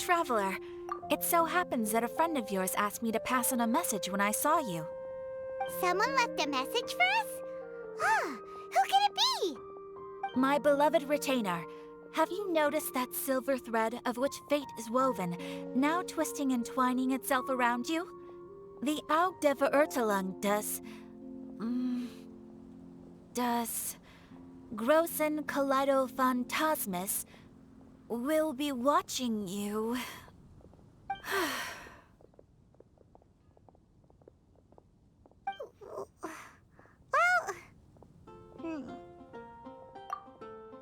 Traveler. It so happens that a friend of yours asked me to pass on a message when I saw you. Someone left a message for us? Ah, who could it be? My beloved retainer, have you noticed that silver thread of which fate is woven, now twisting and twining itself around you? The Aug der Verurteilung does Großen Kaleido Phantasmus will be watching you.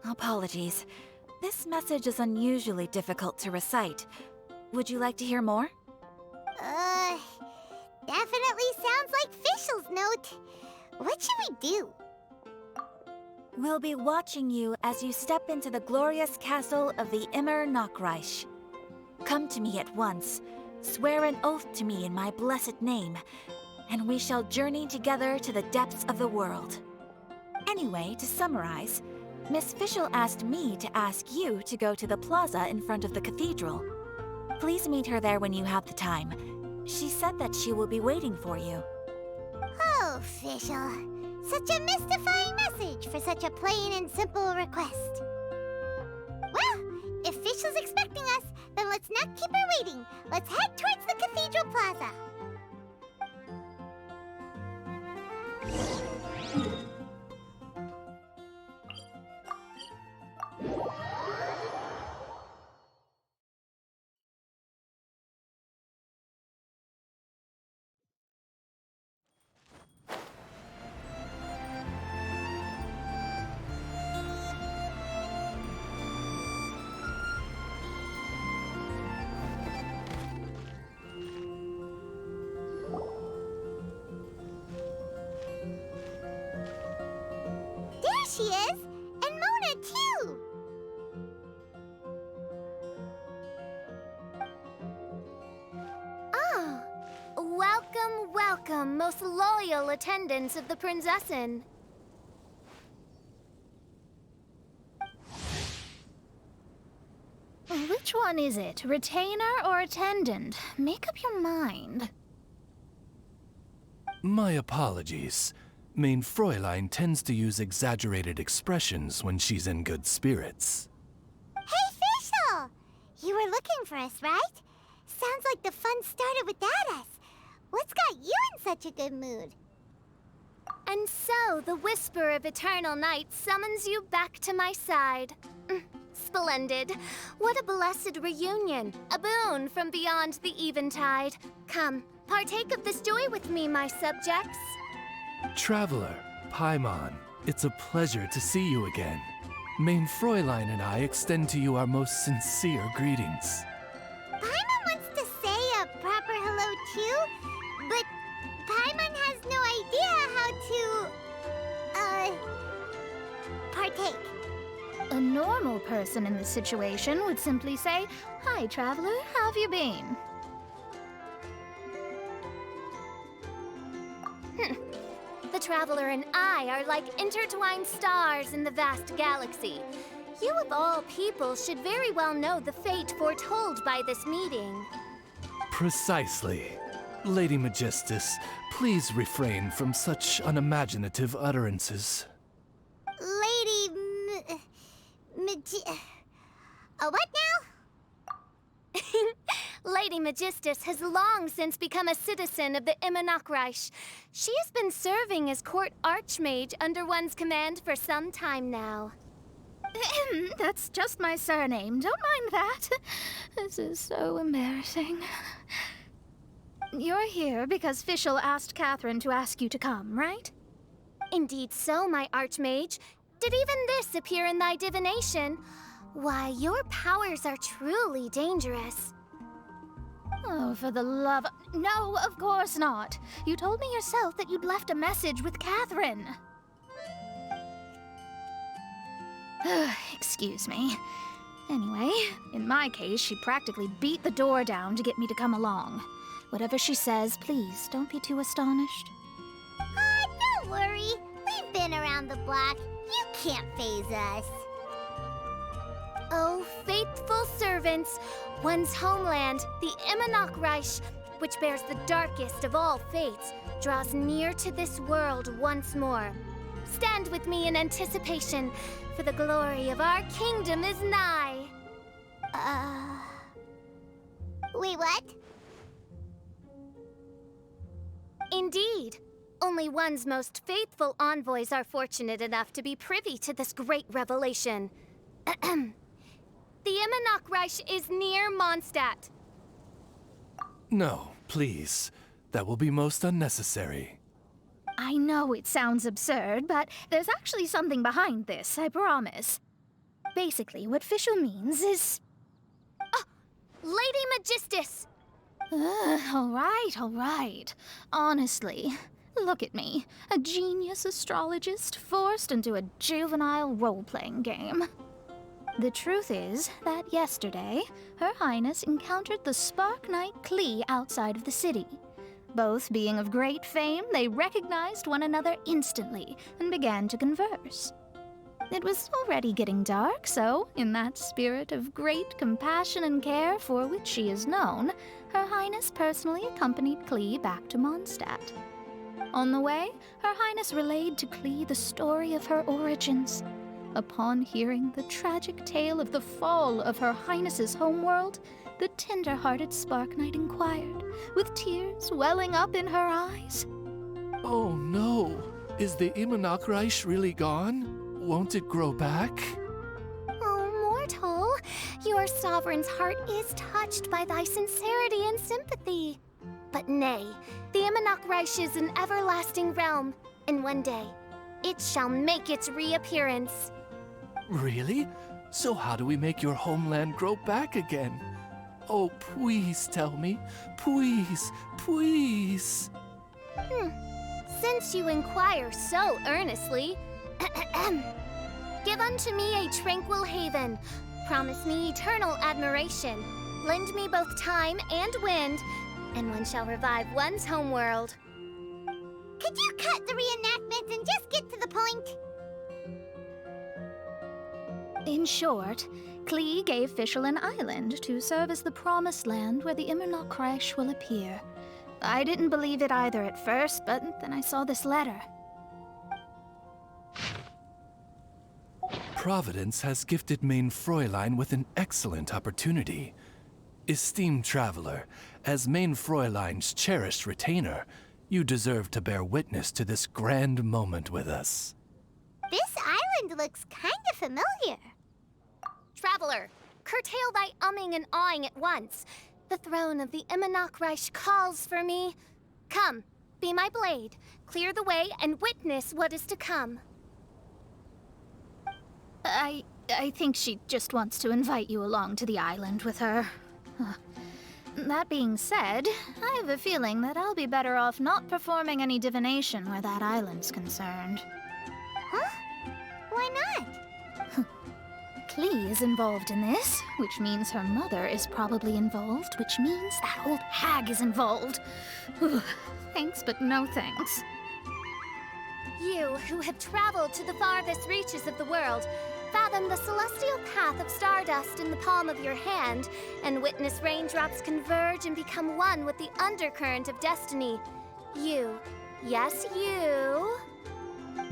Apologies. This message is unusually difficult to recite. Would you like to hear more? Definitely sounds like Fischl's note. What should we do? We'll be watching you as you step into the glorious castle of the Immer Nachreich. Come to me at once, swear an oath to me in my blessed name, and we shall journey together to the depths of the world. Anyway, to summarize, Miss Fischl asked me to ask you to go to the plaza in front of the cathedral. Please meet her there when you have the time. She said that she will be waiting for you. Oh, Fischl. Such a mystifying message for such a plain and simple request. Well, if Fischl's expecting us, then let's not keep her waiting. Let's head towards the cathedral plaza. There she is! And Mona, too! Ah, welcome, welcome, most loyal attendants of the Prinzessin. Which one is it, retainer or attendant? Make up your mind. My apologies. Mein Fräulein tends to use exaggerated expressions when she's in good spirits. Hey, Fischl! You were looking for us, right? Sounds like the fun started without us. What's got you in such a good mood? And so, the whisper of eternal night summons you back to my side. Splendid. What a blessed reunion. A boon from beyond the eventide. Come, partake of this joy with me, my subjects. Traveler, Paimon, it's a pleasure to see you again. Mein Fräulein and I extend to you our most sincere greetings. Paimon wants to say a proper hello too, but Paimon has no idea how to, partake. A normal person in this situation would simply say, "Hi, traveler, how have you been?" The traveler and I are like intertwined stars in the vast galaxy. You of all people should very well know the fate foretold by this meeting. Precisely. Lady Magistus, please refrain from such unimaginative utterances. Lady what now? Lady Magistus has long since become a citizen of the Immer Nachreich. She has been serving as court archmage under one's command for some time now. That's just my surname. Don't mind that. This is so embarrassing. You're here because Fischl asked Catherine to ask you to come, right? Indeed so, my archmage. Did even this appear in thy divination? Why, your powers are truly dangerous. Oh, for the love... No, of course not. You told me yourself that you'd left a message with Catherine. Excuse me. Anyway, in my case, she practically beat the door down to get me to come along. Whatever she says, please, don't be too astonished. Don't worry. We've been around the block. You can't faze us. Oh, faithful servants, One's homeland, the Immonok which bears the darkest of all fates, draws near to this world once more. Stand with me in anticipation, for the glory of our kingdom is nigh. Wait, what? Indeed. Only one's most faithful envoys are fortunate enough to be privy to this great revelation. The Immonok is near Mondstadt. No, please. That will be most unnecessary. I know it sounds absurd, but there's actually something behind this, I promise. Basically, what Fischl means is... Lady Magistus! all right. Honestly, look at me. A genius astrologist forced into a juvenile role-playing game. The truth is that yesterday, Her Highness encountered the Spark Knight Klee outside of the city. Both being of great fame, they recognized one another instantly and began to converse. It was already getting dark, so, in that spirit of great compassion and care for which she is known, Her Highness personally accompanied Klee back to Mondstadt. On the way, Her Highness relayed to Klee the story of her origins. Upon hearing the tragic tale of the fall of Her Highness's homeworld, the tender-hearted Spark Knight inquired, with tears welling up in her eyes. Oh no! Is the Immonok really gone? Won't it grow back? Oh, mortal, your sovereign's heart is touched by thy sincerity and sympathy. But nay, the Immonok is an everlasting realm, and one day, it shall make its reappearance. Really? So how do we make your homeland grow back again? Oh, please tell me. Please, please. Since you inquire so earnestly, give unto me a tranquil haven. Promise me eternal admiration. Lend me both time and wind, and one shall revive one's homeworld. Could you cut the reenactment and just get to the point? In short, Klee gave Fischl an island to serve as the promised land where the Immonok will appear. I didn't believe it either at first, but then I saw this letter. Providence has gifted Main Fräulein with an excellent opportunity. Esteemed traveler, as Main Fräulein's cherished retainer, you deserve to bear witness to this grand moment with us. This island looks kind of familiar. Traveler, curtail thy umming and awing at once. The throne of the Immonok calls for me. Come, be my blade, clear the way, and witness what is to come. I think she just wants to invite you along to the island with her. That being said, I have a feeling that I'll be better off not performing any divination where that island's concerned. Huh? Why not? Klee is involved in this, which means her mother is probably involved, which means that old hag is involved. Thanks, but no thanks. You, who have traveled to the farthest reaches of the world, fathom the celestial path of stardust in the palm of your hand, and witness raindrops converge and become one with the undercurrent of destiny. You, yes, you...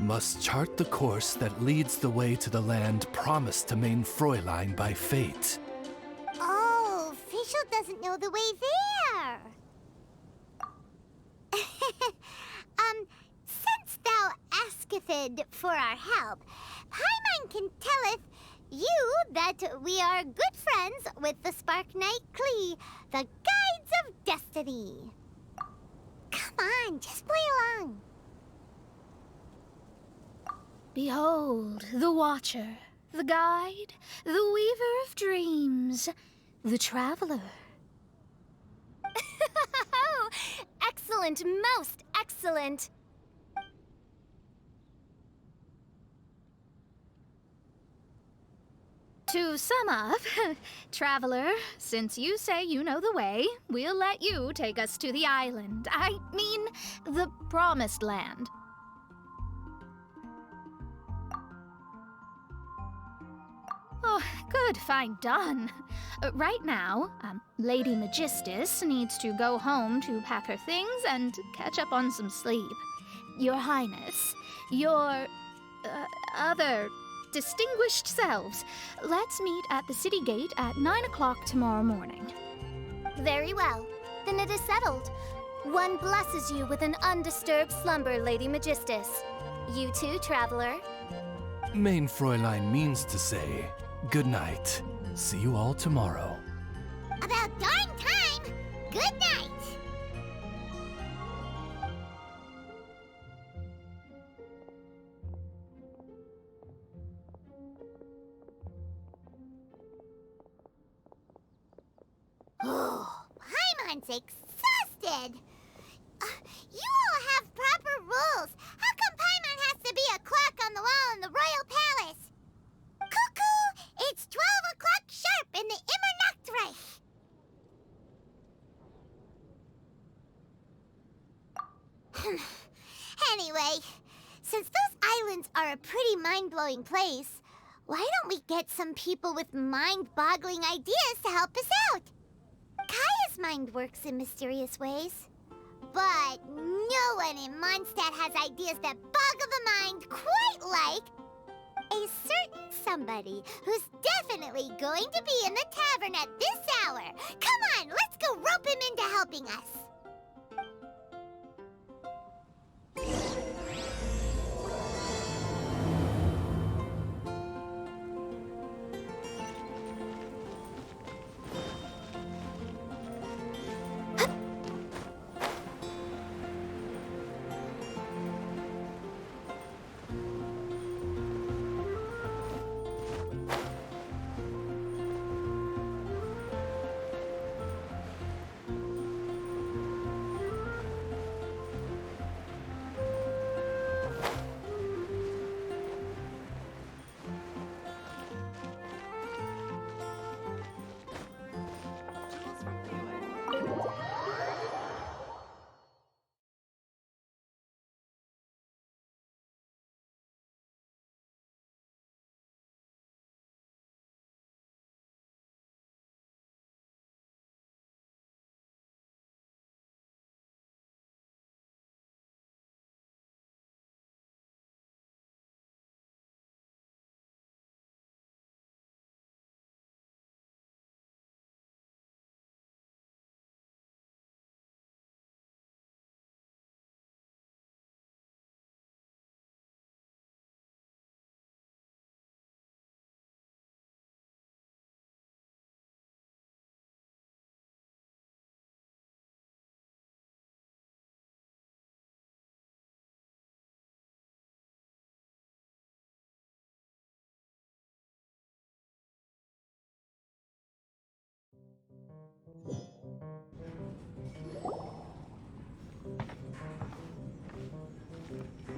must chart the course that leads the way to the land promised to Main Fräulein by fate. Oh, Fischl doesn't know the way there. Since thou asketh for our help, Paimon can telleth you that we are good friends with the Spark Knight Klee, the Guides of Destiny. Come on, just play along. Behold, the Watcher, the Guide, the Weaver of Dreams, the Traveler. Excellent, most excellent. To sum up, Traveler, since you say you know the way, we'll let you take us to the island. I mean, the Promised Land. Oh, Good, fine, done. Right now, Lady Magistus needs to go home to pack her things and catch up on some sleep. Your Highness, your other distinguished selves, let's meet at the city gate at 9 o'clock tomorrow morning. Very well. Then it is settled. One blesses you with an undisturbed slumber, Lady Magistus. You too, traveler. Main Fräulein means to say, good night. See you all tomorrow. About darn time! Good night! Oh, Paimon's exhausted! You all have proper rules. How come Paimon has to be a clock on the wall in the royal palace? Cuckoo! It's 12 o'clock sharp in the Immernachtreich. Anyway, since those islands are a pretty mind-blowing place, why don't we get some people with mind-boggling ideas to help us out? Kaya's mind works in mysterious ways. But no one in Mondstadt has ideas that boggle the mind quite like a certain somebody who's definitely going to be in the tavern at this hour. Come on, let's go rope him into helping us.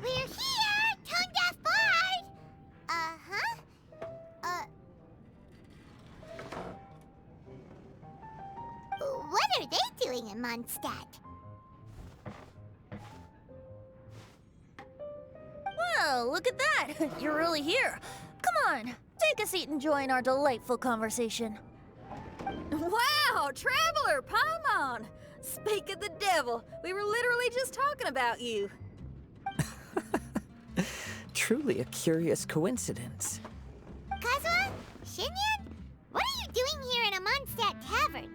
We're here, tone-deaf bard! Uh-huh. What are they doing in Mondstadt? Well, look at that! You're really here. Come on, take a seat and join our delightful conversation. Wow, Traveler, Paimon! Speak of the devil, we were literally just talking about you. Truly a curious coincidence. Kazuha? Shinyan? What are you doing here in a Mondstadt tavern?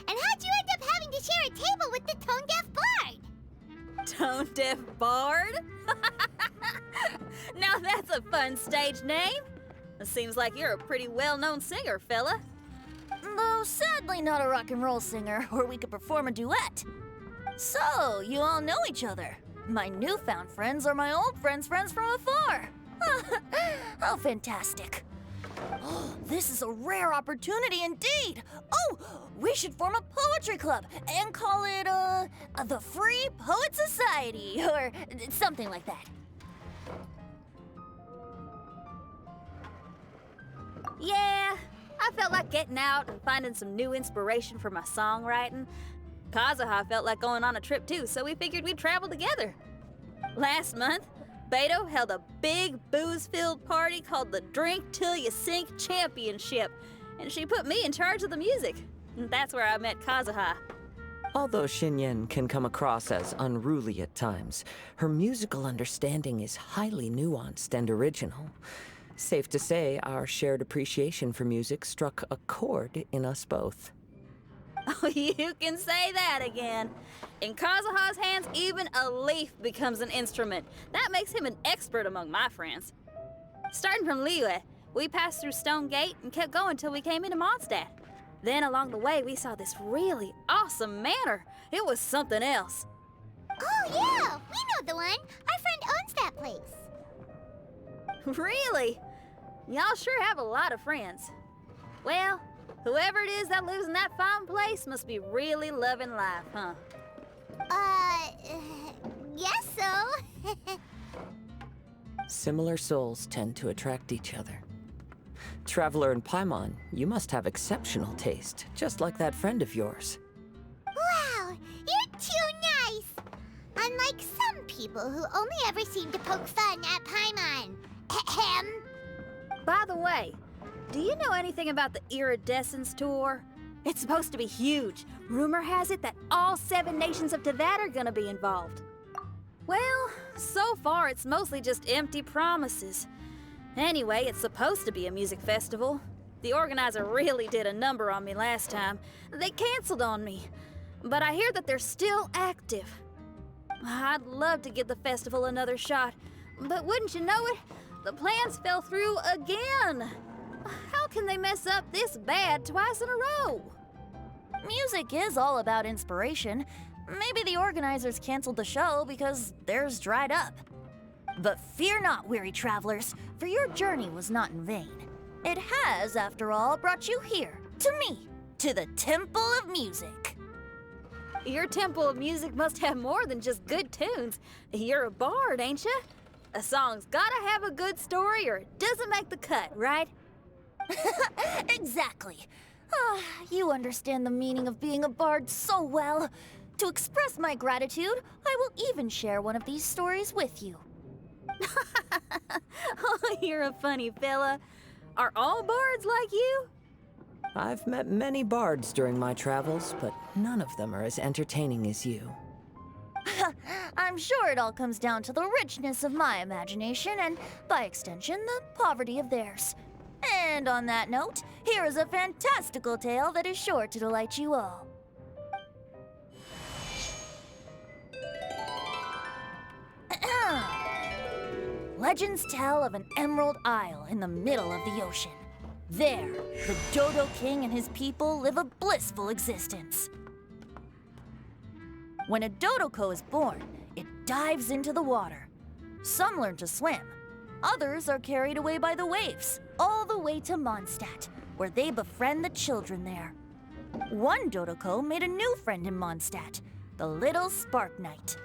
And how'd you end up having to share a table with the tone-deaf bard? Tone-deaf bard? Now that's a fun stage name. It seems like you're a pretty well-known singer, fella. Though sadly not a rock and roll singer, or we could perform a duet. So, you all know each other. My newfound friends are my old friends' friends from afar. How fantastic. This is a rare opportunity indeed. Oh, we should form a poetry club and call it, the Free Poet Society, or something like that. Yeah, I felt like getting out and finding some new inspiration for my songwriting. Kazuha felt like going on a trip too, so we figured we'd travel together. Last month, Beto held a big booze-filled party called the Drink Till You Sink Championship, and she put me in charge of the music. And that's where I met Kazuha. Although Xinyan can come across as unruly at times, her musical understanding is highly nuanced and original. Safe to say, our shared appreciation for music struck a chord in us both. Oh, you can say that again. In Kazuha's hands, even a leaf becomes an instrument. That makes him an expert among my friends. Starting from Liyue, we passed through Stone Gate and kept going till we came into Mondstadt. Then along the way, we saw this really awesome manor. It was something else. Oh, yeah! We know the one! Our friend owns that place. Really? Y'all sure have a lot of friends. Well, whoever it is that lives in that fine place must be really loving life, huh? Guess so. Similar souls tend to attract each other. Traveler and Paimon, you must have exceptional taste, just like that friend of yours. Wow, you're too nice! Unlike some people who only ever seem to poke fun at Paimon. Ahem. By the way, do you know anything about the Iridescence Tour? It's supposed to be huge. Rumor has it that all 7 nations of Teyvat are gonna be involved. Well, so far it's mostly just empty promises. Anyway, it's supposed to be a music festival. The organizer really did a number on me last time. They canceled on me. But I hear that they're still active. I'd love to give the festival another shot. But wouldn't you know it, the plans fell through again. How can they mess up this bad twice in a row? Music is all about inspiration. Maybe the organizers canceled the show because theirs dried up. But fear not, weary travelers, for your journey was not in vain. It has, after all, brought you here, to me, to the Temple of Music. Your Temple of Music must have more than just good tunes. You're a bard, ain't ya? A song's gotta have a good story or it doesn't make the cut, right? Exactly. You understand the meaning of being a bard so well. To express my gratitude, I will even share one of these stories with you. Oh, you're a funny fella. Are all bards like you? I've met many bards during my travels, but none of them are as entertaining as you. I'm sure it all comes down to the richness of my imagination and, by extension, the poverty of theirs. And on that note, here is a fantastical tale that is sure to delight you all. Legends tell of an emerald isle in the middle of the ocean. There, the Dodo King and his people live a blissful existence. When a Dodoko is born, it dives into the water. Some learn to swim. Others are carried away by the waves, all the way to Mondstadt, where they befriend the children there. One Dodoko made a new friend in Mondstadt, the little Spark Knight.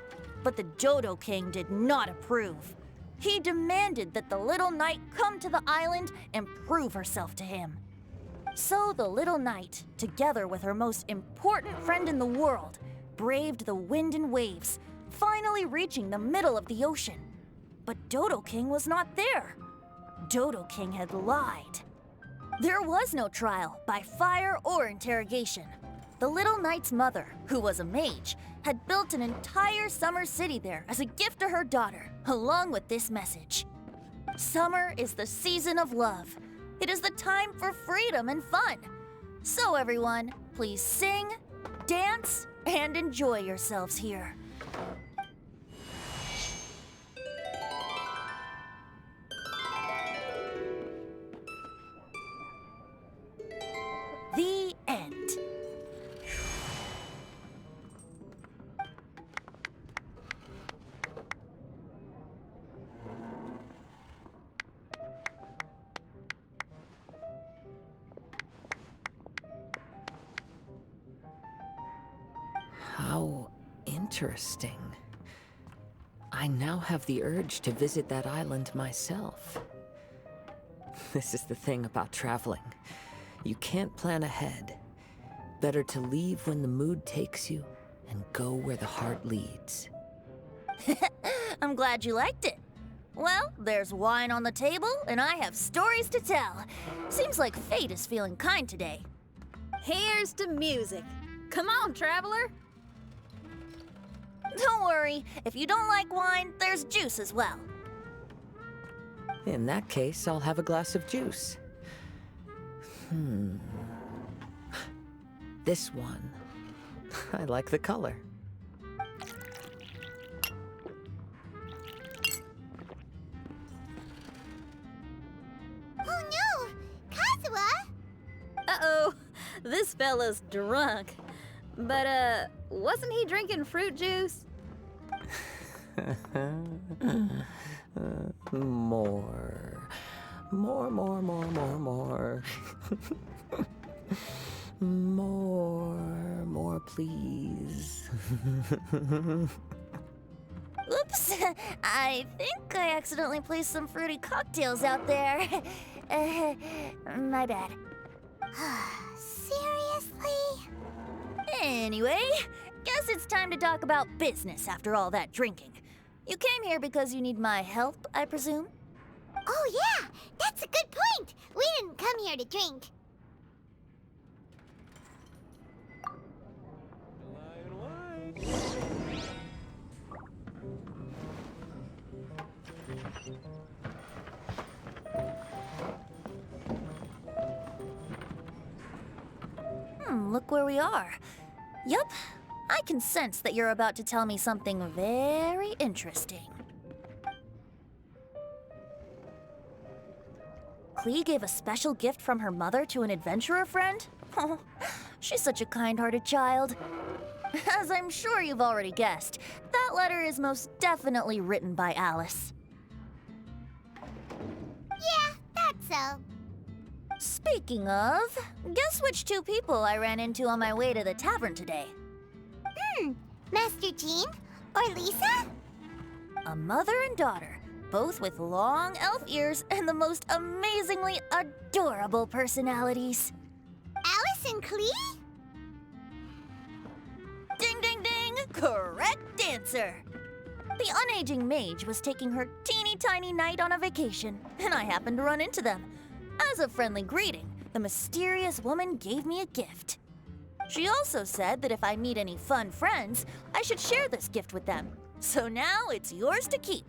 But the Dodo King did not approve. He demanded that the little knight come to the island and prove herself to him. So the little knight, together with her most important friend in the world, braved the wind and waves, finally reaching the middle of the ocean. But Dodo King was not there. Dodo King had lied. There was no trial by fire or interrogation. The little knight's mother, who was a mage, had built an entire summer city there as a gift to her daughter, along with this message. Summer is the season of love. It is the time for freedom and fun. So everyone, please sing, dance, and enjoy yourselves here. The end. How interesting. I now have the urge to visit that island myself. This is the thing about traveling. You can't plan ahead. Better to leave when the mood takes you and go where the heart leads. I'm glad you liked it. Well, there's wine on the table, and I have stories to tell. Seems like fate is feeling kind today. Here's to music. Come on, traveler. Don't worry, if you don't like wine, there's juice as well. In that case, I'll have a glass of juice. This one. I like the color. Oh no! Kazuha! Uh-oh, this fella's drunk. But, wasn't he drinking fruit juice? More. More. More, please. Oops, I think I accidentally placed some fruity cocktails out there. My bad. Seriously? Anyway, guess it's time to talk about business after all that drinking. You came here because you need my help, I presume? Oh yeah, that's a good point. We didn't come here to drink. Look where we are. Yup, I can sense that you're about to tell me something very interesting. Klee gave a special gift from her mother to an adventurer friend? Oh, she's such a kind-hearted child. As I'm sure you've already guessed, that letter is most definitely written by Alice. Yeah, that's so. Speaking of, guess which two people I ran into on my way to the tavern today? Master Jean? Or Lisa? A mother and daughter, both with long elf ears and the most amazingly adorable personalities. Alice and Klee? Ding, ding, ding! Correct answer! The unaging mage was taking her teeny tiny knight on a vacation, and I happened to run into them. As a friendly greeting, the mysterious woman gave me a gift. She also said that if I meet any fun friends, I should share this gift with them. So now it's yours to keep.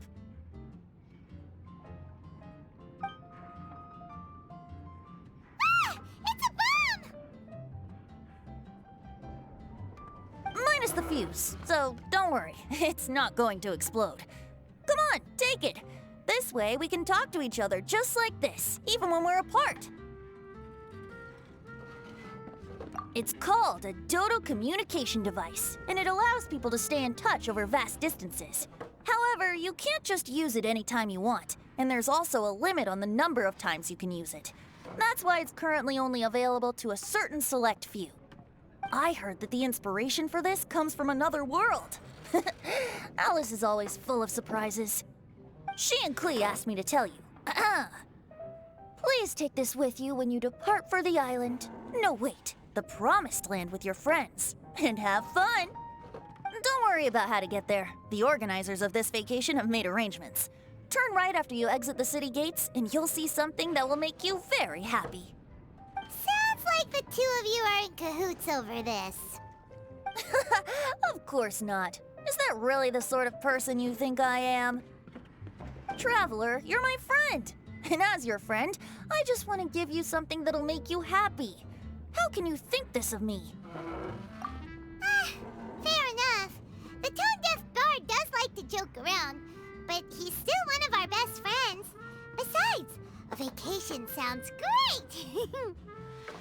Ah! It's a bomb! Minus the fuse, so don't worry, it's not going to explode. Come on, take it. This way we can talk to each other just like this, even when we're apart. It's called a Dodo communication device, and it allows people to stay in touch over vast distances. However, you can't just use it anytime you want, and there's also a limit on the number of times you can use it. That's why it's currently only available to a certain select few. I heard that the inspiration for this comes from another world. Alice is always full of surprises. She and Klee asked me to tell you. Please take this with you when you depart for the island. No, wait, the Promised Land with your friends. And have fun. Don't worry about how to get there. The organizers of this vacation have made arrangements. Turn right after you exit the city gates, and you'll see something that will make you very happy. Sounds like the two of you are in cahoots over this. Of course not. Is that really the sort of person you think I am? Traveler, you're my friend. And as your friend, I just want to give you something that'll make you happy. How can you think this of me? Fair enough. The tone-deaf bard does like to joke around, but he's still one of our best friends. Besides, a vacation sounds great.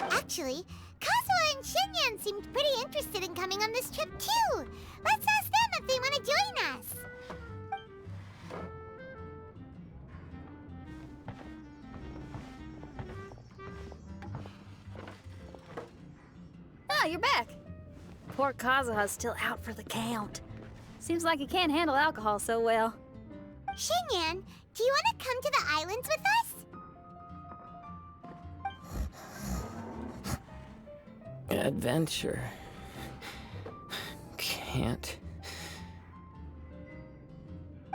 Actually, Kazuha and Shinyan seemed pretty interested in coming on this trip too. Let's ask them if they want to join us. Ah, you're back. Poor Kazuha's still out for the count. Seems like he can't handle alcohol so well. Shinyan, do you want to come to the islands with us? Adventure. Can't.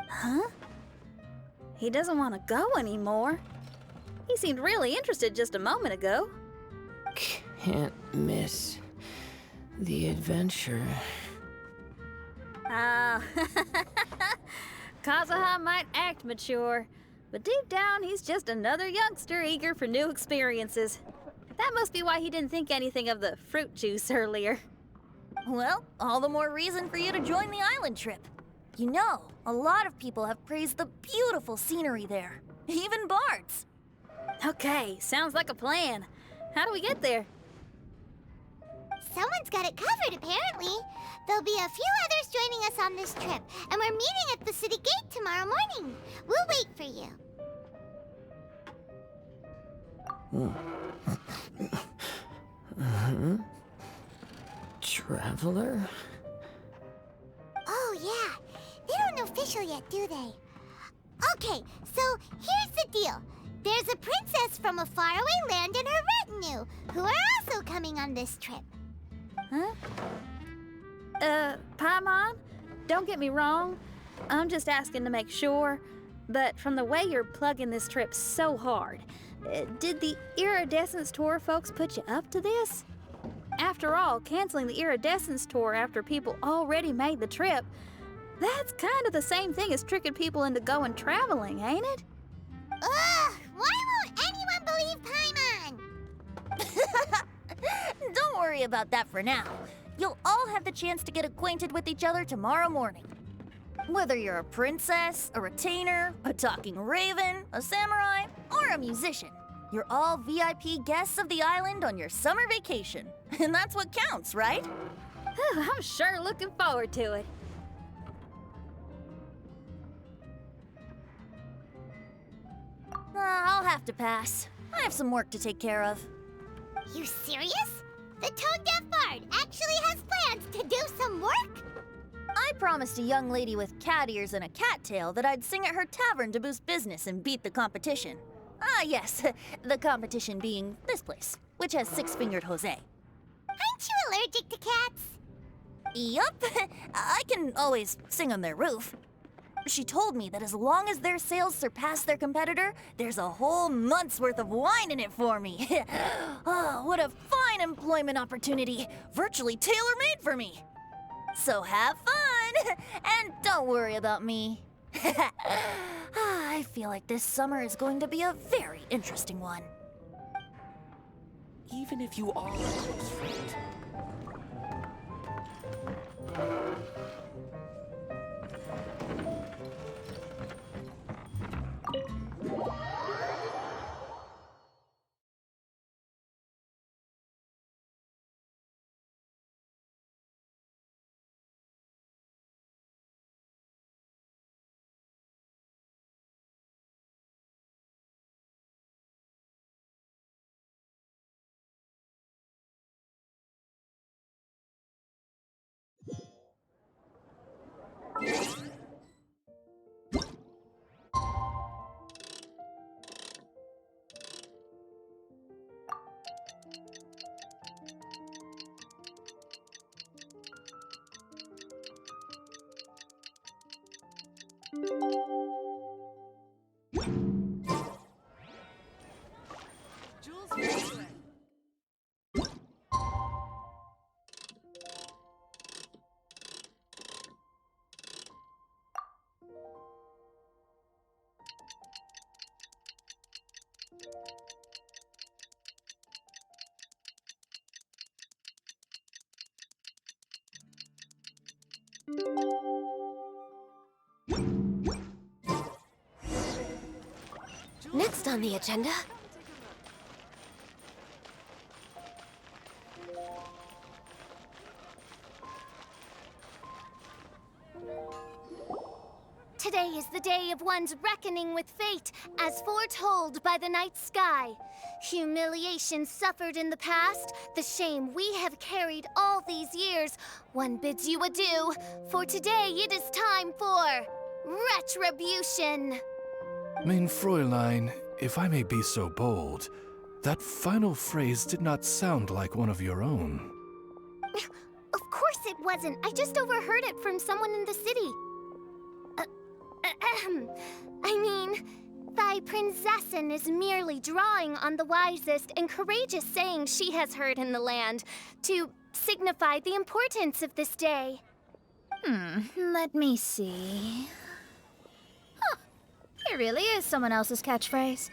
Huh? he doesn't want to go anymore. He seemed really interested just a moment ago. Can't miss the adventure. Ah, Kazuha might act mature, but deep down he's just another youngster eager for new experiences. That must be why he didn't think anything of the fruit juice earlier. Well, all the more reason for you to join the island trip. You know, a lot of people have praised the beautiful scenery there. Even bards. Okay, sounds like a plan. How do we get there? Someone's got it covered, apparently. There'll be a few others joining us on this trip, and we're meeting at the city gate tomorrow morning. We'll wait for you. Traveler? Oh, yeah. They don't know official yet, do they? Okay, so here's the deal. There's a princess from a faraway land and her retinue, who are also coming on this trip. Huh? Paimon, don't get me wrong. I'm just asking to make sure. But from the way you're plugging this trip so hard, did the Iridescence Tour folks put you up to this? After all, canceling the Iridescence Tour after people already made the trip, that's kind of the same thing as tricking people into going traveling, ain't it? Ugh! Why won't anyone believe Paimon? Don't worry about that for now. You'll all have the chance to get acquainted with each other tomorrow morning. Whether you're a princess, a retainer, a talking raven, a samurai, or a musician, you're all VIP guests of the island on your summer vacation. And that's what counts, right? I'm sure looking forward to it. I'll have to pass. I have some work to take care of. You serious? The tone-deaf bard actually has plans to do some work? I promised a young lady with cat ears and a cat tail that I'd sing at her tavern to boost business and beat the competition. Ah, yes, the competition being this place, which has six-fingered Jose. Aren't you allergic to cats? Yup, I can always sing on their roof. She told me that as long as their sales surpass their competitor, there's a whole month's worth of wine in it for me. Oh, what a fine employment opportunity, virtually tailor-made for me. So have fun, and don't worry about me. I feel like this summer is going to be a very interesting one. Even if you are a close friend. Next on the agenda. Today is the day of one's reckoning with fate, as foretold by the night sky. Humiliation suffered in the past, the shame we have carried all these years. One bids you adieu, for today it is time for retribution. Mein Fräulein, if I may be so bold, that final phrase did not sound like one of your own. Of course it wasn't. I just overheard it from someone in the city. I mean, thy princessin is merely drawing on the wisest and courageous sayings she has heard in the land to signify the importance of this day. Let me see. Huh, here really is someone else's catchphrase.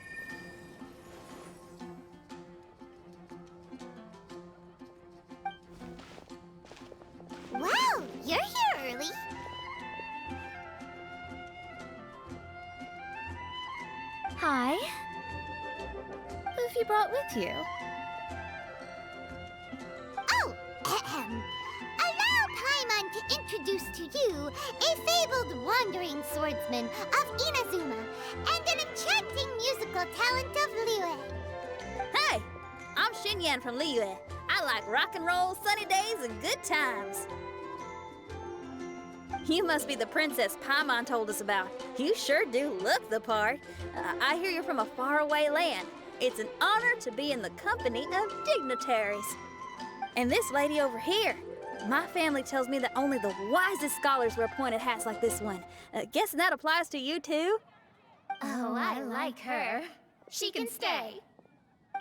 Wow, you're here early. Hi. Who have you brought with you? Oh, ahem. Allow Paimon to introduce to you a fabled wandering swordsman of Inazuma and an enchanting musical talent of Liyue. Hey, I'm Xinyan from Liyue. I like rock and roll, sunny days, and good times. You must be the princess Paimon told us about. You sure do look the part. I hear you're from a faraway land. It's an honor to be in the company of dignitaries. And this lady over here, my family tells me that only the wisest scholars wear pointed hats like this one. Guessing that applies to you too? Oh, I like her. She can stay.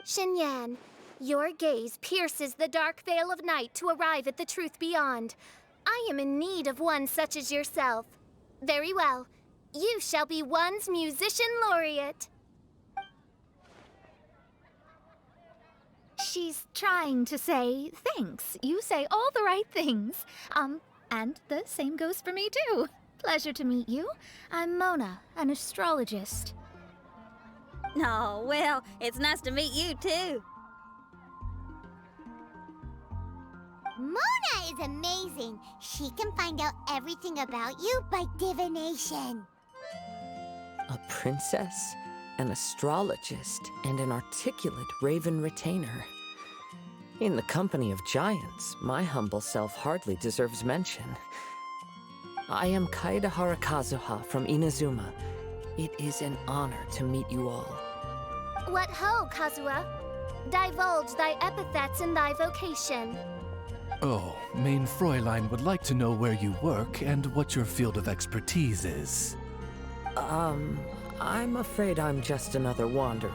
Xinyan, your gaze pierces the dark veil of night to arrive at the truth beyond. I am in need of one such as yourself. Very well. You shall be one's musician laureate. She's trying to say thanks. You say all the right things. And the same goes for me too. Pleasure to meet you. I'm Mona, an astrologist. Oh, well, it's nice to meet you too. Mona is amazing. She can find out everything about you by divination. A princess, an astrologist, and an articulate raven retainer. In the company of giants, my humble self hardly deserves mention. I am Kaida Harakazuha from Inazuma. It is an honor to meet you all. What ho, Kazuha? Divulge thy epithets and thy vocation. Oh, Main Fräulein would like to know where you work and what your field of expertise is. I'm afraid I'm just another wanderer.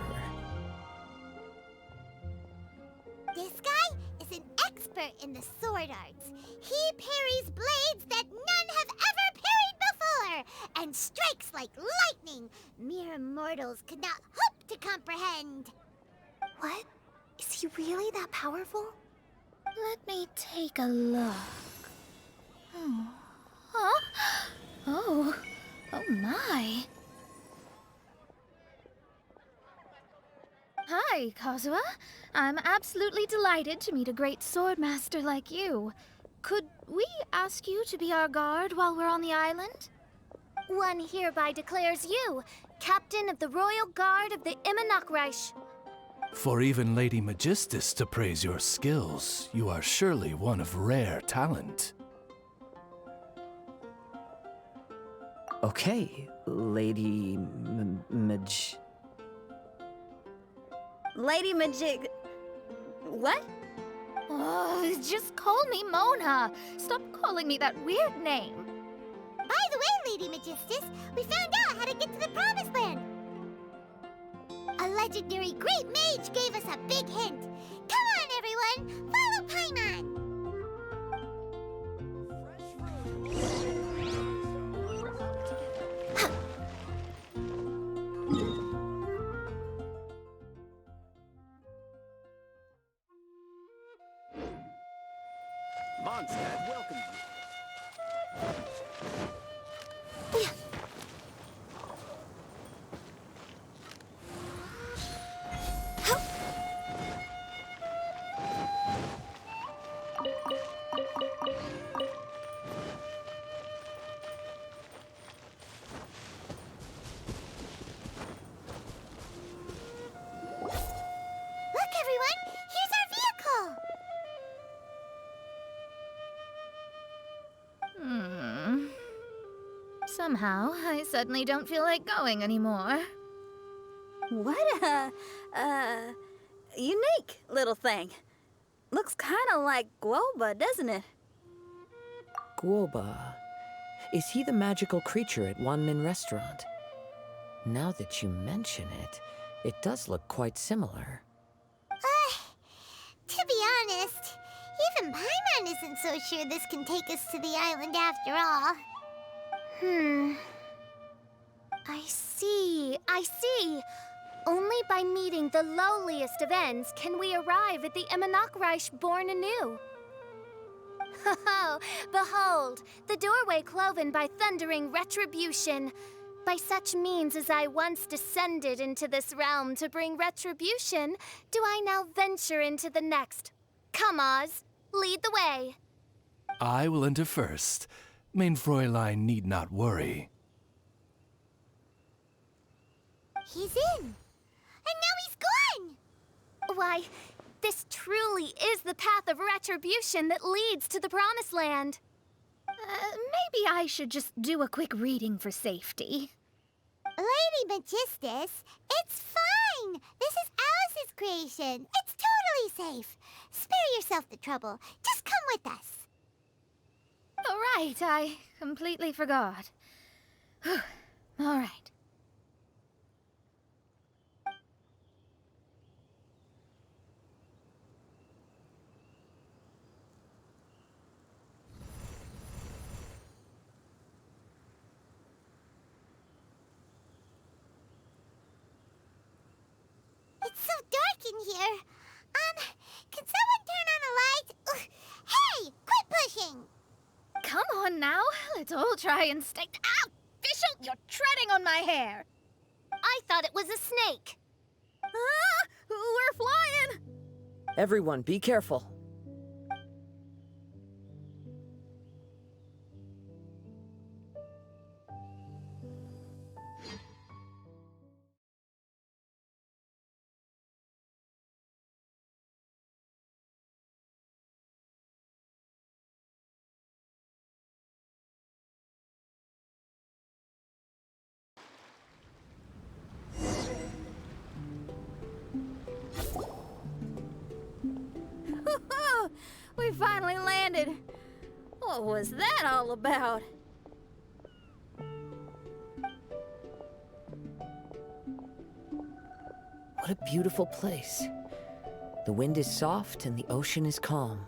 This guy is an expert in the sword arts. He parries blades that none have ever parried before, and strikes like lightning mere mortals could not hope to comprehend. What? Is he really that powerful? Let me take a look. Oh. Huh? Oh my. Hi, Kazuha. I'm absolutely delighted to meet a great swordmaster like you. Could we ask you to be our guard while we're on the island? One hereby declares you captain of the Royal Guard of the Immernachtreich. For even Lady Magistus to praise your skills, you are surely one of rare talent. Okay, Lady Lady Magic... What? Oh, just call me Mona. Stop calling me that weird name. By the way, Lady Magistus, we found out how to get to the Promised Land. A legendary great mage gave us a big hint. Come on, everyone! Follow Paimon! Mondstadt welcomes you. Look, everyone! Here's our vehicle! Somehow, I suddenly don't feel like going anymore. What a unique little thing. Looks kind of like Guoba, doesn't it? Guoba. Is he the magical creature at Wanmin Restaurant? Now that you mention it, it does look quite similar. To be honest, even Paimon isn't so sure this can take us to the island after all. I see. Only by meeting the lowliest of ends can we arrive at the Imanakreich born anew. Ho, behold, the doorway cloven by thundering retribution. By such means as I once descended into this realm to bring retribution, do I now venture into the next. Come, Oz, lead the way. I will enter first. Main Fräulein need not worry. He's in! And now he's gone! Why, this truly is the path of retribution that leads to the Promised Land. Maybe I should just do a quick reading for safety. Lady Magistus, it's fine! This is Alice's creation. It's totally safe. Spare yourself the trouble. Just come with us. All right, I completely forgot. All right. It's so dark in here. Can someone turn on a light? Ugh. Hey, quit pushing! Come on now, let's all try and stay. Ow! Fischl, you're treading on my hair! I thought it was a snake. Ah! We're flying! Everyone, be careful. We finally landed. What was that all about? What a beautiful place. The wind is soft and the ocean is calm.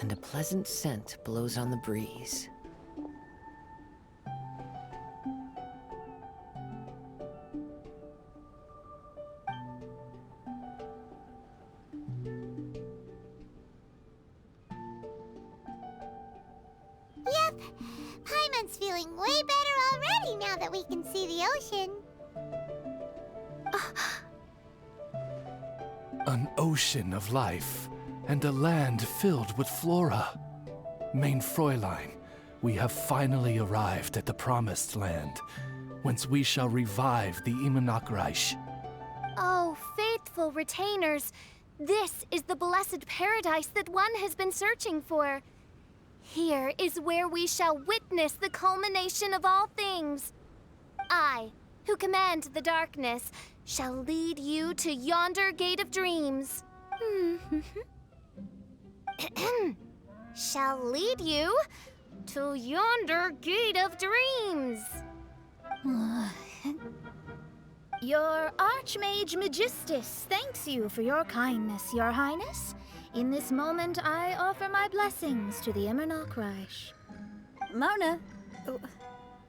And a pleasant scent blows on the breeze. Yep, Paimon's feeling way better already now that we can see the ocean. An ocean of life, and a land filled with flora. Main Fräulein, we have finally arrived at the Promised Land, whence we shall revive the Imanakreich. Oh, faithful retainers, this is the blessed paradise that one has been searching for. Here is where we shall witness the culmination of all things. I, who command the darkness, shall lead you to yonder gate of dreams. Shall lead you to yonder gate of dreams. Your Archmage Magistus thanks you for your kindness, Your Highness. In this moment, I offer my blessings to the Imanakreich. Mona,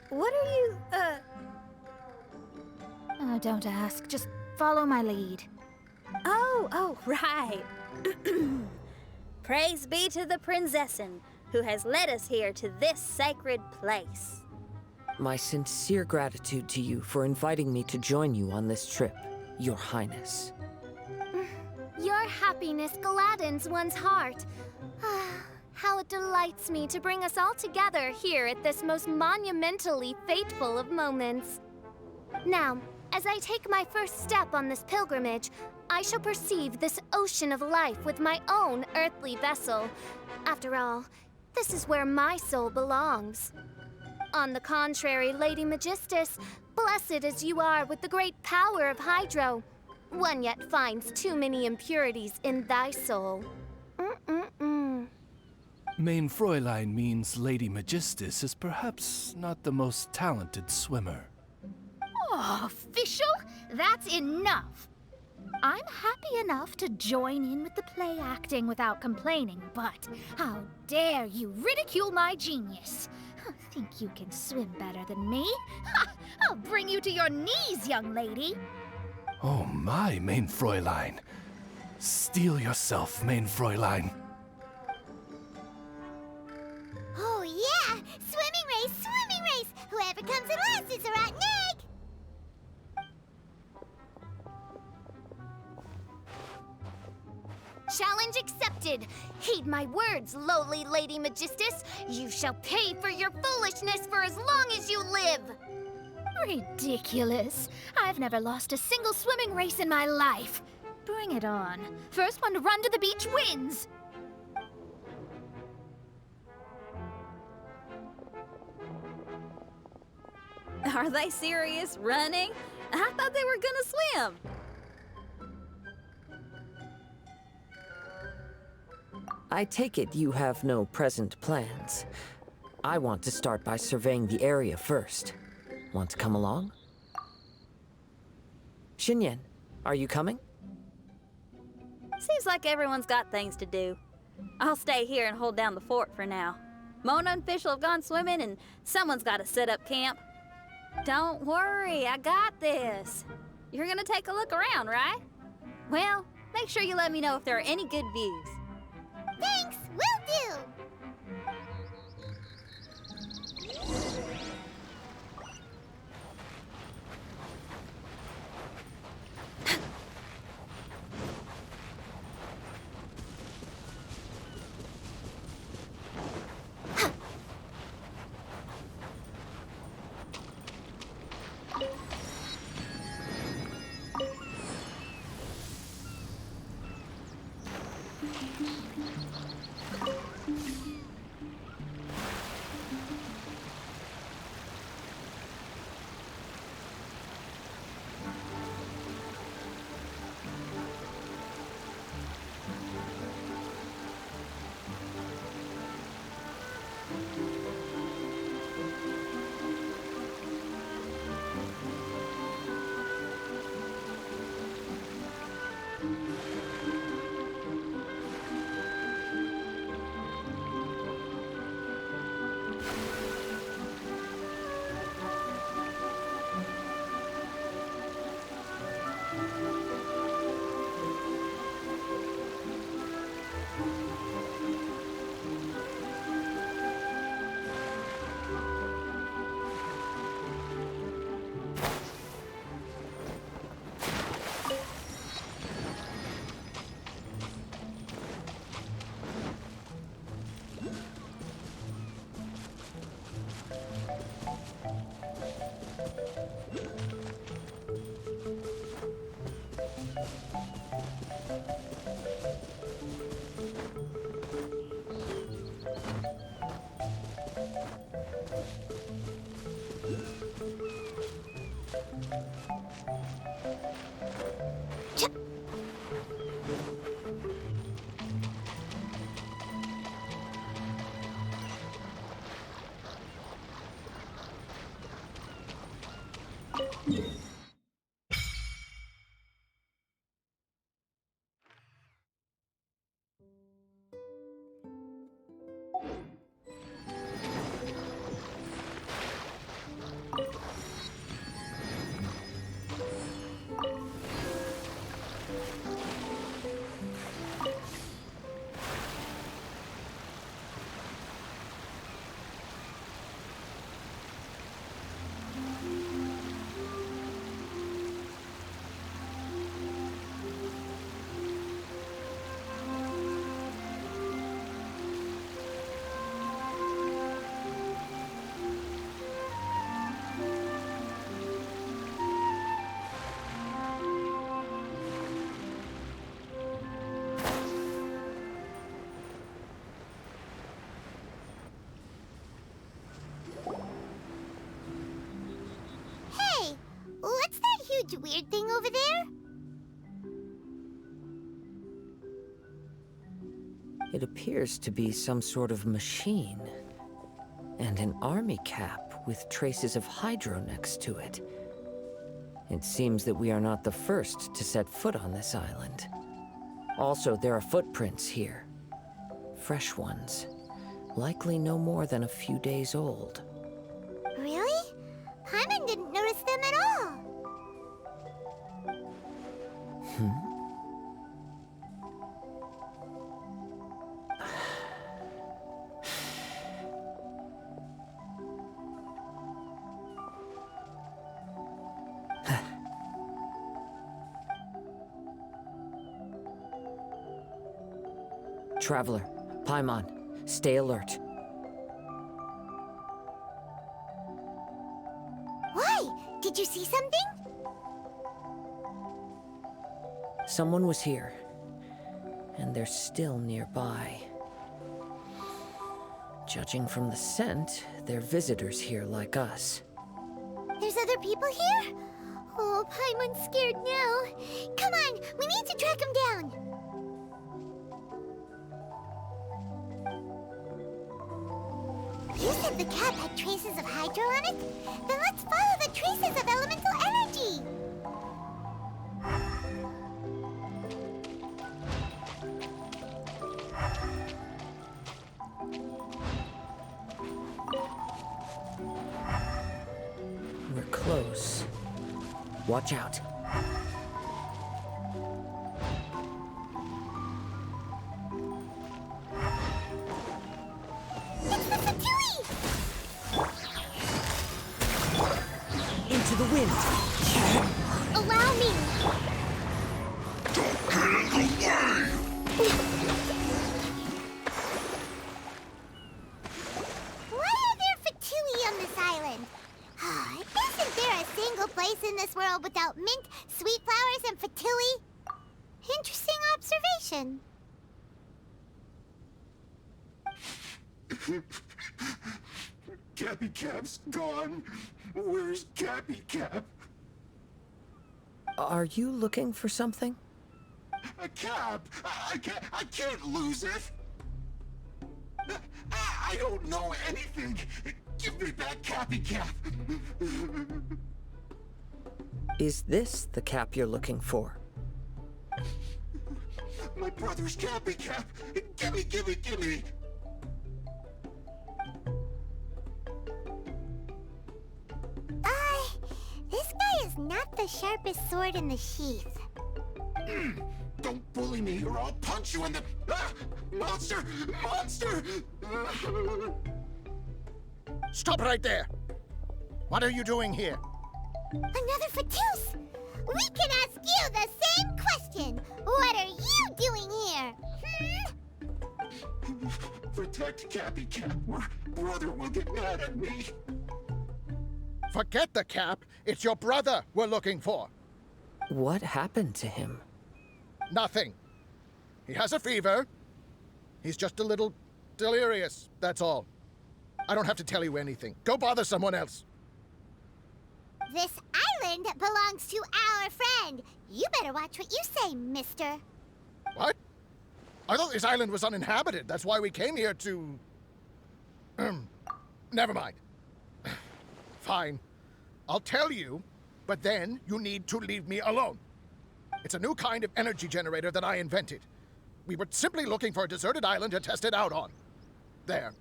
what are you, Oh, don't ask. Just follow my lead. Oh, right. Praise be to the Prinzessin, who has led us here to this sacred place. My sincere gratitude to you for inviting me to join you on this trip, Your Highness. Your happiness gladdens one's heart. How it delights me to bring us all together here at this most monumentally fateful of moments. Now, as I take my first step on this pilgrimage, I shall perceive this ocean of life with my own earthly vessel. After all, this is where my soul belongs. On the contrary, Lady Magistus, blessed as you are with the great power of Hydro, one yet finds too many impurities in thy soul. Main Fräulein means Lady Magistus is perhaps not the most talented swimmer. Oh, official? That's enough. I'm happy enough to join in with the play acting without complaining, but how dare you ridicule my genius? Think you can swim better than me? Ha! I'll bring you to your knees, young lady. Oh my, Main Fräulein. Steel yourself, Main Fräulein. Oh yeah! Swimming race, swimming race! Whoever comes in last is a rotten egg! Challenge accepted. Heed my words, lowly Lady Magistus. You shall pay for your foolishness for as long as you live. Ridiculous. I've never lost a single swimming race in my life. Bring it on. First one to run to the beach wins. Are they serious? Running? I thought they were gonna swim. I take it you have no present plans. I want to start by surveying the area first. Want to come along? Xinyan, are you coming? Seems like everyone's got things to do. I'll stay here and hold down the fort for now. Mona and Fischl have gone swimming and someone's got to set up camp. Don't worry, I got this. You're gonna take a look around, right? Well, make sure you let me know if there are any good views. Thanks, will do! huge weird thing over there? It appears to be some sort of machine. And an army cap with traces of hydro next to it. It seems that we are not the first to set foot on this island. Also, there are footprints here. Fresh ones. Likely no more than a few days old. Really? Paimon didn't notice them at all. Traveler, Paimon, stay alert. Why? Did you see something? Someone was here, and they're still nearby. Judging from the scent, they're visitors here like us. There's other people here? Oh, Paimon's scared now. Come on, we need to track him down. You said the cap had traces of hydro on it? Then let's follow the traces of elemental energy! We're close. Watch out. It's the Fatui! Into the wind! Allow me! Why are there Fatui on this island? Isn't there a single place in this world without mint, sweet flowers, and Fatui? Interesting observation. Cappy Cap's gone. Where's Cappy Cap? Are you looking for something? A cap? I can't lose it. I don't know anything. Give me back Cappy Cap. Is this the cap you're looking for? My brother's Cappy Cap. Gimme. This guy is not the sharpest sword in the sheath. Don't bully me or I'll punch you in the... Monster! Stop right there! What are you doing here? Another Fatus! We can ask you the same question! What are you doing here? Protect Cappy Cap or brother will get mad at me. Forget the cap. It's your brother we're looking for. What happened to him? Nothing. He has a fever. He's just a little delirious, that's all. I don't have to tell you anything. Go bother someone else. This island belongs to our friend. You better watch what you say, mister. What? I thought this island was uninhabited. That's why we came here to... Never mind. Fine. I'll tell you, but then you need to leave me alone. It's a new kind of energy generator that I invented. We were simply looking for a deserted island to test it out on. There.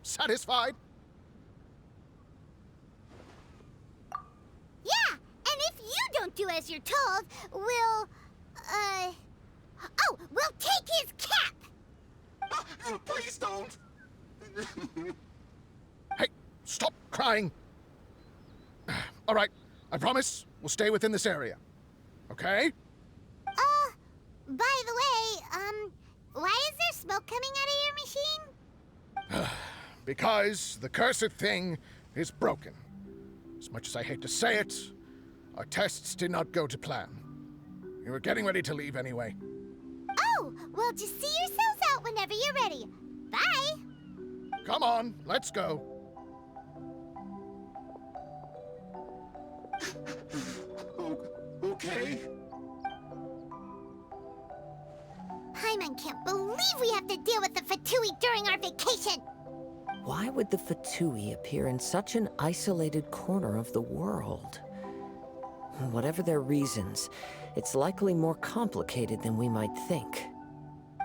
Satisfied? Yeah, and if you don't do as you're told, we'll take his cap! Please don't. Hey, stop crying. All right, I promise we'll stay within this area. Okay? By the way, why is there smoke coming out of your machine? Because the cursed thing is broken. As much as I hate to say it, our tests did not go to plan. We were getting ready to leave anyway. Oh, well, just see yourselves out whenever you're ready. Bye! Come on, let's go. Okay. Paimon can't believe we have to deal with the Fatui during our vacation! Why would the Fatui appear in such an isolated corner of the world? Whatever their reasons, it's likely more complicated than we might think.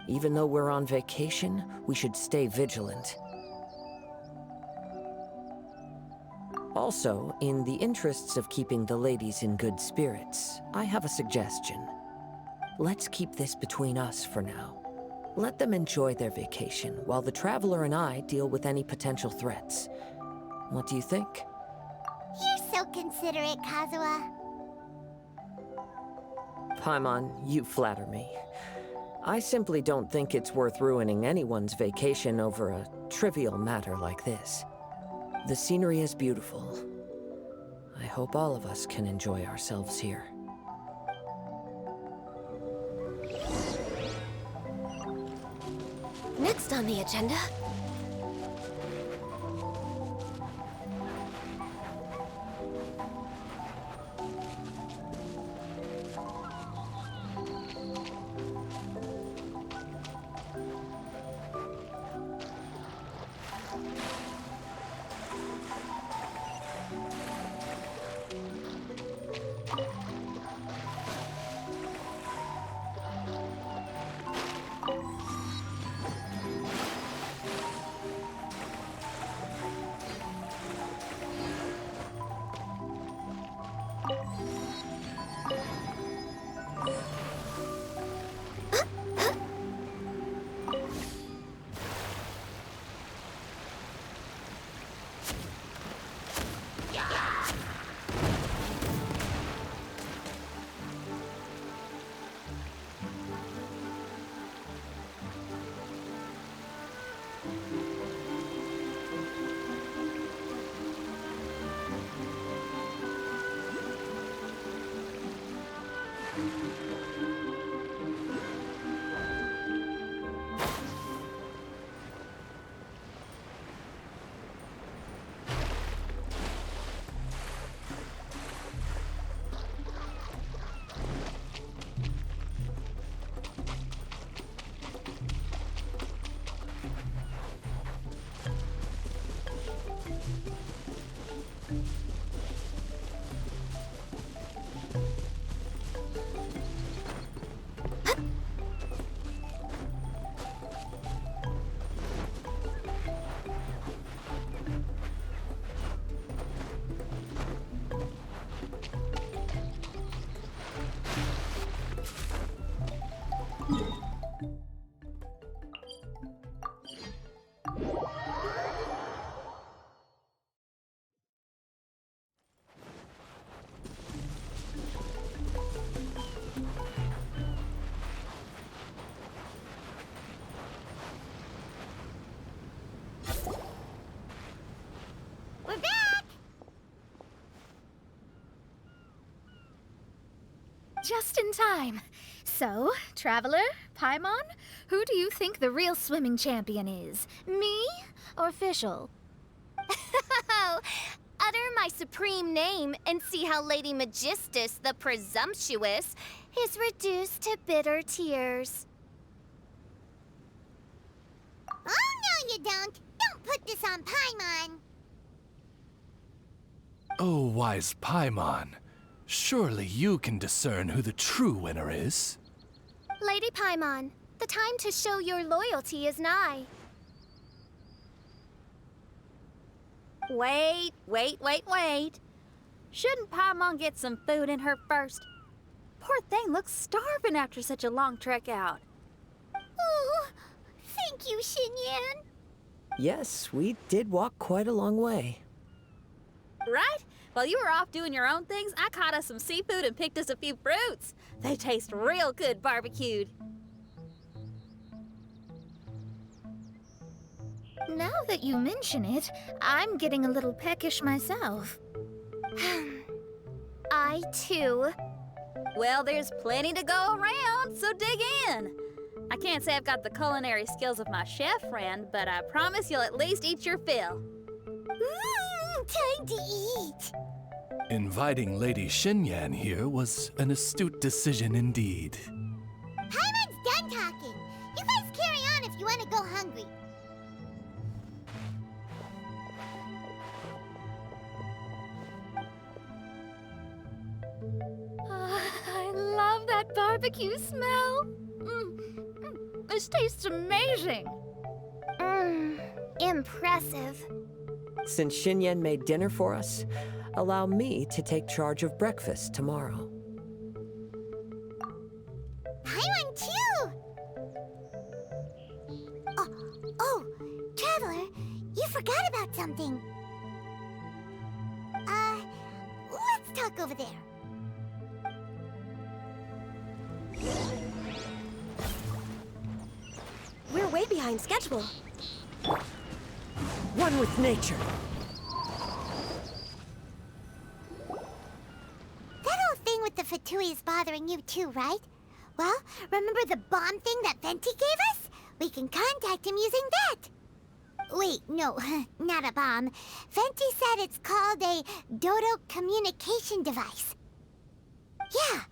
Even though we're on vacation, we should stay vigilant. Also, in the interests of keeping the ladies in good spirits, I have a suggestion. Let's keep this between us for now. Let them enjoy their vacation, while the Traveler and I deal with any potential threats. What do you think? You're so considerate, Kazuha. Paimon, you flatter me. I simply don't think it's worth ruining anyone's vacation over a trivial matter like this. The scenery is beautiful. I hope all of us can enjoy ourselves here. Next on the agenda. We're back! Just in time. So, Traveler, Paimon, who do you think the real swimming champion is? Me or Fischl? Oh, utter my supreme name and see how Lady Magistus the Presumptuous is reduced to bitter tears. Oh, no you don't! Don't put this on Paimon! Oh, wise Paimon. Surely you can discern who the true winner is. Lady Paimon, the time to show your loyalty is nigh. Wait. Shouldn't Paimon get some food in her first? Poor thing looks starving after such a long trek out. Oh, thank you, Xinyan. Yes, we did walk quite a long way. Right? While you were off doing your own things, I caught us some seafood and picked us a few fruits. They taste real good barbecued. Now that you mention it, I'm getting a little peckish myself. I, too. Well, there's plenty to go around, so dig in. I can't say I've got the culinary skills of my chef friend, but I promise you'll at least eat your fill. Time to eat. Inviting Lady Xinyan here was an astute decision indeed. Paimon's done talking. barbecue smell. This tastes amazing. Impressive. Since Xinyan made dinner for us, allow me to take charge of breakfast tomorrow. Paimon too! Oh, Traveler, you forgot about something. Let's talk over there. We're way behind schedule. One with nature. That whole thing with the Fatui is bothering you too, right? Well, remember the bomb thing that Venti gave us? We can contact him using that. Wait, no, not a bomb. Venti said it's called a Dodo communication device. Yeah,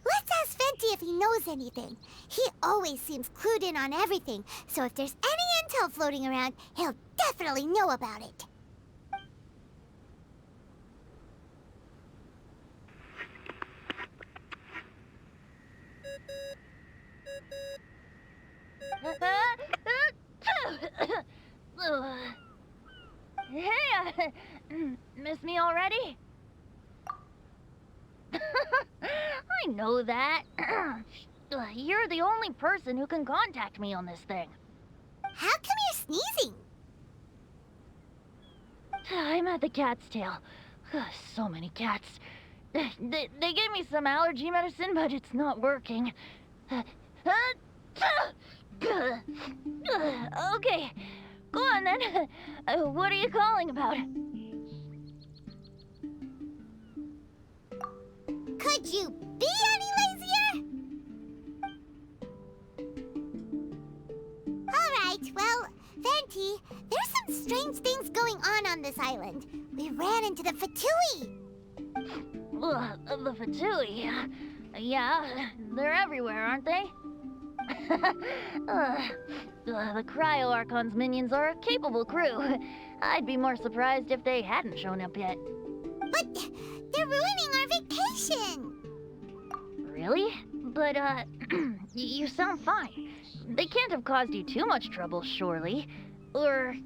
let's ask Venti if he knows anything. He always seems clued in on everything, so if there's any intel floating around, he'll definitely know about it. Hey, miss me already? I know that. You're the only person who can contact me on this thing. How come you're sneezing? I'm at the cat's tail. So many cats. They gave me some allergy medicine, but it's not working. Okay, go on then. What are you calling about? Could you be any lazier? Alright, well, Venti, there's some strange things going on this island. We ran into the Fatui. The Fatui? Yeah, they're everywhere, aren't they? The Cryo Archon's minions are a capable crew. I'd be more surprised if they hadn't shown up yet. But they're ruining our vacation. Really? But, you sound fine. They can't have caused you too much trouble, surely. Or,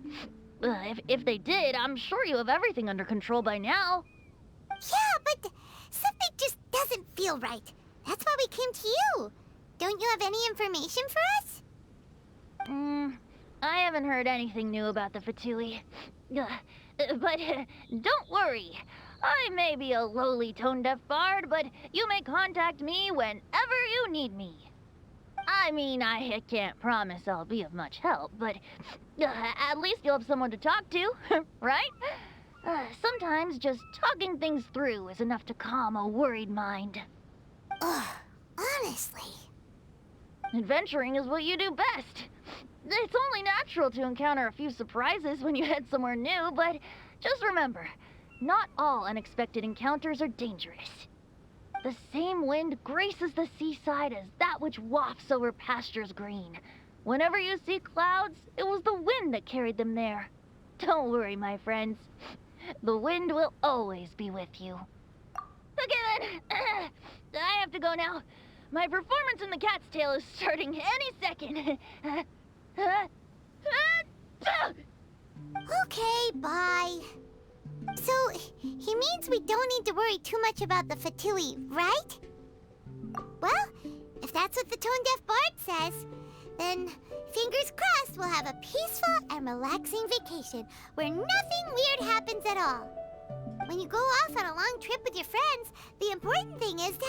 if they did, I'm sure you have everything under control by now. Yeah, but something just doesn't feel right. That's why we came to you. Don't you have any information for us? I haven't heard anything new about the Fatui. But don't worry. I may be a lowly tone-deaf bard, but you may contact me whenever you need me. I mean, I can't promise I'll be of much help, but at least you'll have someone to talk to, right? Sometimes just talking things through is enough to calm a worried mind. Ugh, honestly. Adventuring is what you do best. It's only natural to encounter a few surprises when you head somewhere new, but just remember, not all unexpected encounters are dangerous. The same wind graces the seaside as that which wafts over pastures green. Whenever you see clouds, it was the wind that carried them there. Don't worry, my friends. The wind will always be with you. Okay then, I have to go now. My performance in the cat's tail is starting any second. Okay, bye. So, he means we don't need to worry too much about the Fatui, right? Well, if that's what the tone-deaf bard says, then fingers crossed we'll have a peaceful and relaxing vacation where nothing weird happens at all. When you go off on a long trip with your friends, the important thing is to